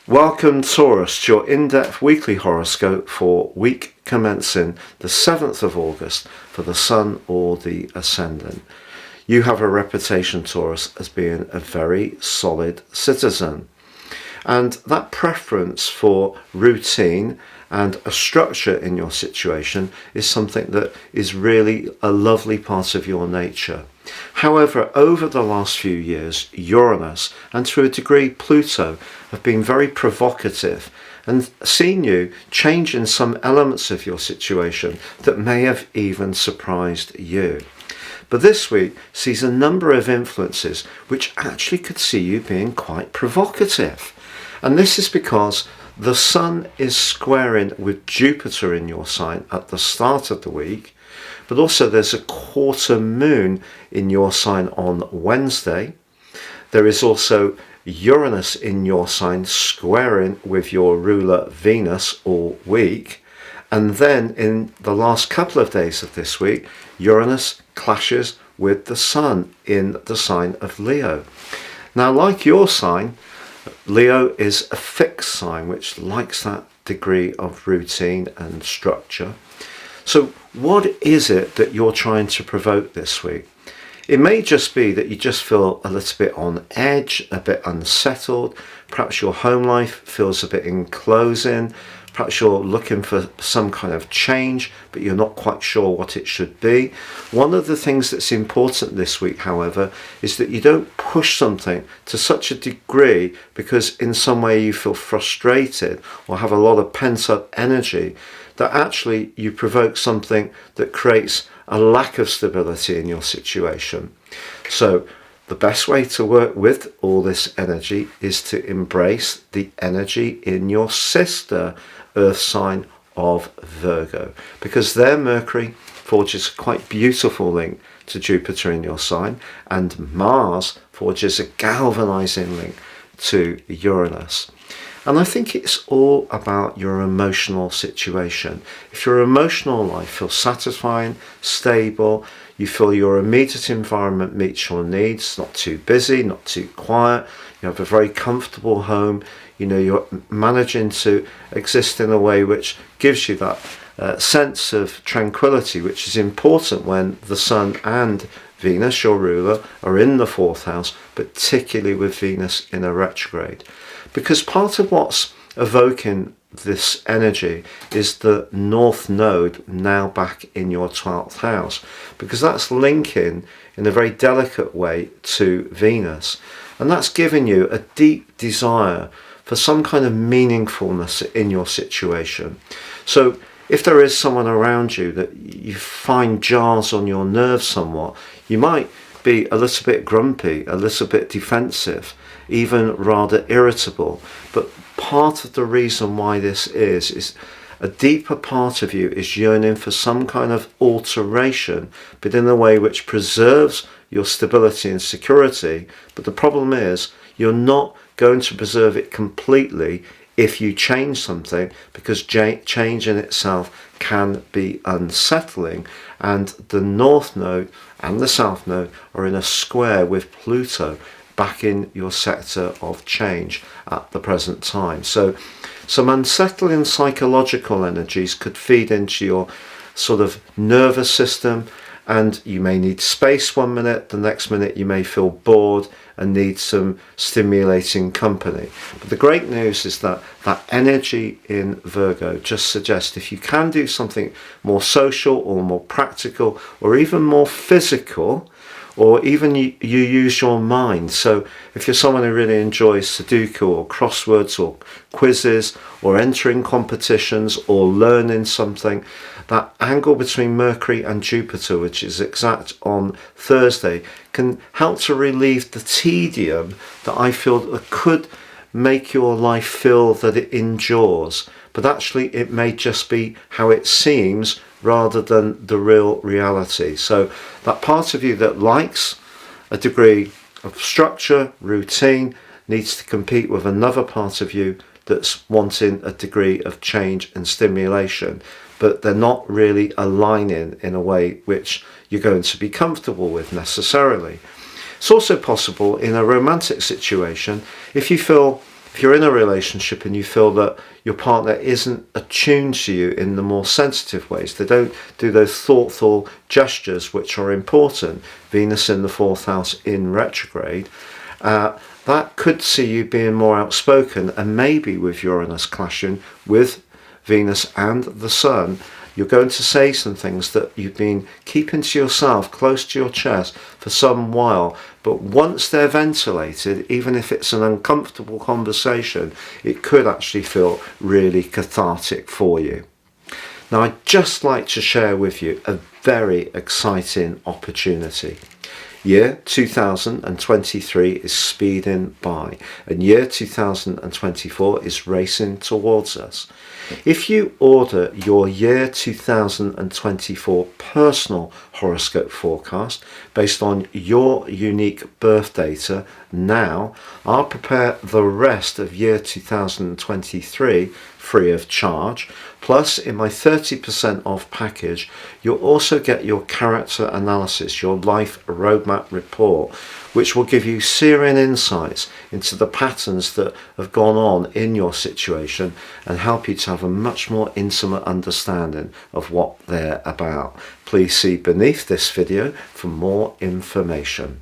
Welcome Taurus to your in-depth weekly horoscope for week commencing the 7th of August for the Sun or the Ascendant. You have a reputation, Taurus, as being a very solid citizen. And that preference for routine and a structure in your situation is something that is really a lovely part of your nature. However, over the last few years, Uranus and to a degree Pluto have been very provocative and seen you change in some elements of your situation that may have even surprised you. But this week sees a number of influences which actually could see you being quite provocative. And this is because the Sun is squaring with Jupiter in your sign at the start of the week, but also there's a quarter moon in your sign on Wednesday. There is also Uranus in your sign squaring with your ruler Venus all week. And then in the last couple of days of this week, Uranus clashes with the Sun in the sign of Leo. Now, like your sign, Leo is a fixed sign which likes that degree of routine and structure. So what is it that you're trying to provoke this week? It may just be that you just feel a little bit on edge, a bit unsettled. Perhaps your home life feels a bit enclosing. Perhaps you're looking for some kind of change, but you're not quite sure what it should be. One of the things that's important this week, however, is that you don't push something to such a degree because in some way you feel frustrated or have a lot of pent-up energy that actually you provoke something that creates a lack of stability in your situation. So the best way to work with all this energy is to embrace the energy in your sister Earth sign of Virgo, because their Mercury forges a quite beautiful link to Jupiter in your sign, and Mars forges a galvanizing link to Uranus. And I think it's all about your emotional situation. If your emotional life feels satisfying, stable, you feel your immediate environment meets your needs, not too busy, not too quiet, you have a very comfortable home, you're managing to exist in a way which gives you that sense of tranquility, which is important when the Sun and Venus, your ruler, are in the 4th house, particularly with Venus in a retrograde. Because part of what's evoking this energy is the North Node now back in your 12th house, because that's linking in a very delicate way to Venus. And that's giving you a deep desire for some kind of meaningfulness in your situation. So if there is someone around you that you find jars on your nerves somewhat, you might be a little bit grumpy, a little bit defensive, even rather irritable. But part of the reason why this is a deeper part of you is yearning for some kind of alteration, but in a way which preserves your stability and security. But the problem is you're not going to preserve it completely if you change something, because change in itself can be unsettling. And the North Node and the South Node are in a square with Pluto back in your sector of change at the present time. So some unsettling psychological energies could feed into your sort of nervous system, and you may need space one minute, the next minute you may feel bored and need some stimulating company. But the great news is that that energy in Virgo just suggests if you can do something more social or more practical or even more physical, or even you use your mind. So if you're someone who really enjoys Sudoku or crosswords or quizzes or entering competitions or learning something, that angle between Mercury and Jupiter, which is exact on Thursday, can help to relieve the tedium that I feel that could make your life feel that it endures. But actually it may just be how it seems rather than the real reality. So that part of you that likes a degree of structure, routine, needs to compete with another part of you that's wanting a degree of change and stimulation, but they're not really aligning in a way which you're going to be comfortable with necessarily. It's also possible in a romantic situation, if you feel If you're in a relationship and you feel that your partner isn't attuned to you in the more sensitive ways, they don't do those thoughtful gestures which are important, Venus in the 4th house in retrograde, that could see you being more outspoken, and maybe with Uranus clashing with Venus and the Sun, you're going to say some things that you've been keeping to yourself, close to your chest for some while. But once they're ventilated, even if it's an uncomfortable conversation, it could actually feel really cathartic for you. Now, I'd just like to share with you a very exciting opportunity. Year 2023 is speeding by, and year 2024 is racing towards us. If you order your year 2024 personal horoscope forecast based on your unique birth data now, I'll prepare the rest of year 2023 free of charge. Plus, in my 30% off package, you'll also get your character analysis, your life roadmap report, which will give you searing insights into the patterns that have gone on in your situation and help you to have a much more intimate understanding of what they're about. Please see beneath this video for more information.